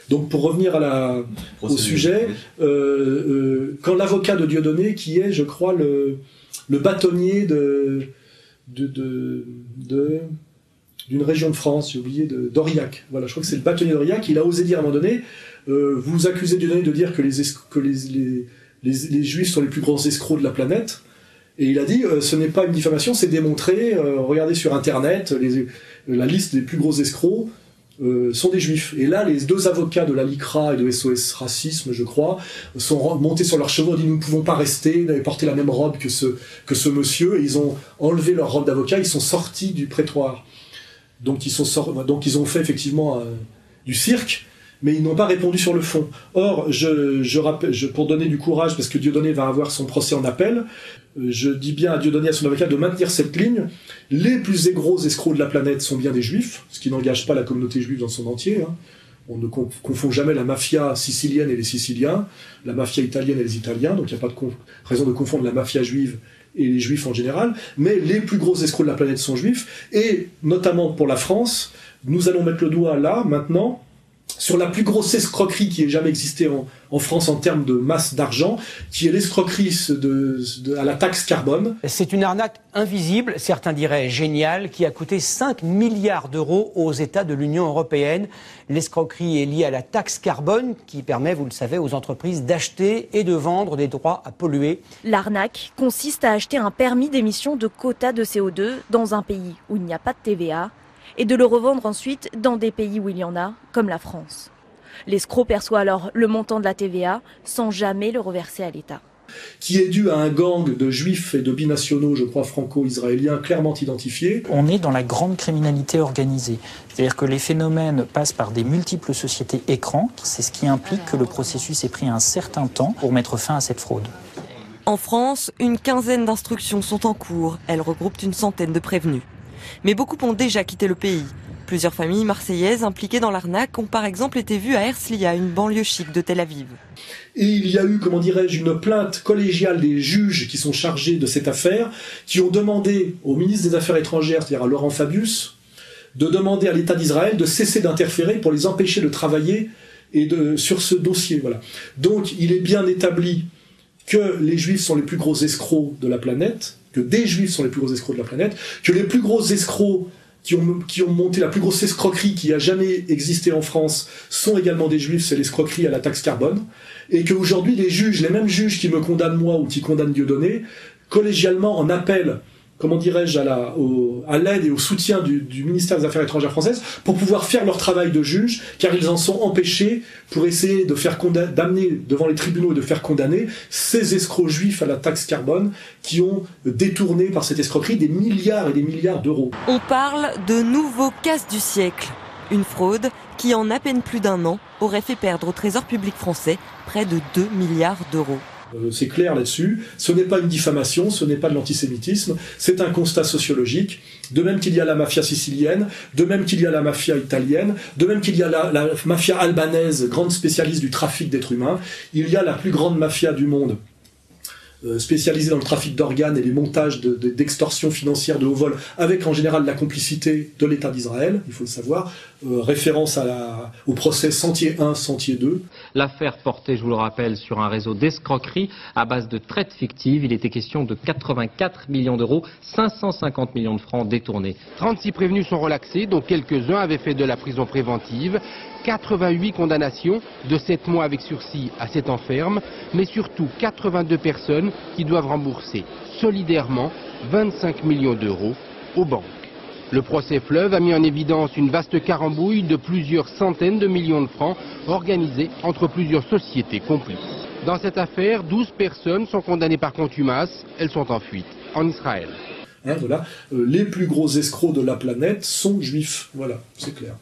Donc pour revenir au sujet, quand l'avocat de Dieudonné, qui est, je crois, le bâtonnier d'une région de France, j'ai oublié, d'Aurillac. Voilà, je crois que c'est le bâtonnier d'Aurillac. Il a osé dire à un moment donné, vous accusez Dieudonné de dire que les Juifs sont les plus grands escrocs de la planète. Et il a dit, ce n'est pas une diffamation, c'est démontré. Regardez sur Internet, la liste des plus gros escrocs sont des Juifs. Et là, les deux avocats de la LICRA et de SOS Racisme, je crois, sont montés sur leurs chevaux et ont dit, nous ne pouvons pas rester, ils avaient porté la même robe que ce monsieur, et ils ont enlevé leur robe d'avocat, ils sont sortis du prétoire. Donc ils ont fait effectivement du cirque, mais ils n'ont pas répondu sur le fond. Or, pour donner du courage, parce que Dieudonné va avoir son procès en appel, je dis bien à Dieudonné, à son avocat, de maintenir cette ligne. Les plus gros escrocs de la planète sont bien des Juifs, ce qui n'engage pas la communauté juive dans son entier. Hein. On ne confond jamais la mafia sicilienne et les Siciliens, la mafia italienne et les Italiens, donc il n'y a pas de raison de confondre la mafia juive et les Juifs en général, mais les plus gros escrocs de la planète sont Juifs, et notamment pour la France, nous allons mettre le doigt là, maintenant, sur la plus grosse escroquerie qui ait jamais existé en France en termes de masse d'argent, qui est l'escroquerie à la taxe carbone. C'est une arnaque invisible, certains diraient géniale, qui a coûté 5 milliards d'euros aux États de l'Union européenne. L'escroquerie est liée à la taxe carbone qui permet, vous le savez, aux entreprises d'acheter et de vendre des droits à polluer. L'arnaque consiste à acheter un permis d'émission de quotas de CO2 dans un pays où il n'y a pas de TVA, et de le revendre ensuite dans des pays où il y en a, comme la France. L'escroc perçoit alors le montant de la TVA sans jamais le reverser à l'État. Qui est dû à un gang de juifs et de binationaux, je crois, franco-israéliens, clairement identifiés. On est dans la grande criminalité organisée. C'est-à-dire que les phénomènes passent par des multiples sociétés écrans. C'est ce qui implique que le processus ait pris un certain temps pour mettre fin à cette fraude. En France, une quinzaine d'instructions sont en cours. Elles regroupent une centaine de prévenus. Mais beaucoup ont déjà quitté le pays. Plusieurs familles marseillaises impliquées dans l'arnaque ont par exemple été vues à Herzliya, une banlieue chic de Tel Aviv. Et il y a eu, comment dirais-je, une plainte collégiale des juges qui sont chargés de cette affaire, qui ont demandé au ministre des Affaires étrangères, c'est-à-dire à Laurent Fabius, de demander à l'État d'Israël de cesser d'interférer pour les empêcher de travailler sur ce dossier. Voilà. Donc il est bien établi que les Juifs sont les plus gros escrocs de la planète, que des Juifs sont les plus gros escrocs de la planète, que les plus gros escrocs qui ont monté la plus grosse escroquerie qui a jamais existé en France sont également des Juifs, c'est l'escroquerie à la taxe carbone, et qu'aujourd'hui les mêmes juges qui me condamnent moi ou qui condamnent Dieudonné, collégialement en appel, comment dirais-je, à l'aide et au soutien du ministère des Affaires étrangères françaises pour pouvoir faire leur travail de juge, car ils en sont empêchés pour essayer de d'amener devant les tribunaux et de faire condamner ces escrocs juifs à la taxe carbone qui ont détourné par cette escroquerie des milliards et des milliards d'euros. On parle de nouveau casse du siècle. Une fraude qui, en à peine plus d'un an, aurait fait perdre au Trésor public français près de 2 milliards d'euros. C'est clair là-dessus, ce n'est pas une diffamation, ce n'est pas de l'antisémitisme, c'est un constat sociologique, de même qu'il y a la mafia sicilienne, de même qu'il y a la mafia italienne, de même qu'il y a la mafia albanaise, grande spécialiste du trafic d'êtres humains, il y a la plus grande mafia du monde, spécialisée dans le trafic d'organes et les montages d'extorsion financière de haut vol, avec en général la complicité de l'État d'Israël, il faut le savoir, référence au procès Sentier 1, Sentier 2. L'affaire portait, je vous le rappelle, sur un réseau d'escroquerie à base de traites fictives. Il était question de 84 millions d'euros, 550 millions de francs détournés. 36 prévenus sont relaxés, dont quelques-uns avaient fait de la prison préventive. 88 condamnations, de 7 mois avec sursis à 7 ans ferme, mais surtout 82 personnes qui doivent rembourser solidairement 25 millions d'euros aux banques. Le procès Fleuve a mis en évidence une vaste carambouille de plusieurs centaines de millions de francs organisée entre plusieurs sociétés complices. Dans cette affaire, 12 personnes sont condamnées par contumace. Elles sont en fuite en Israël. Voilà. Les plus gros escrocs de la planète sont juifs. Voilà, c'est clair.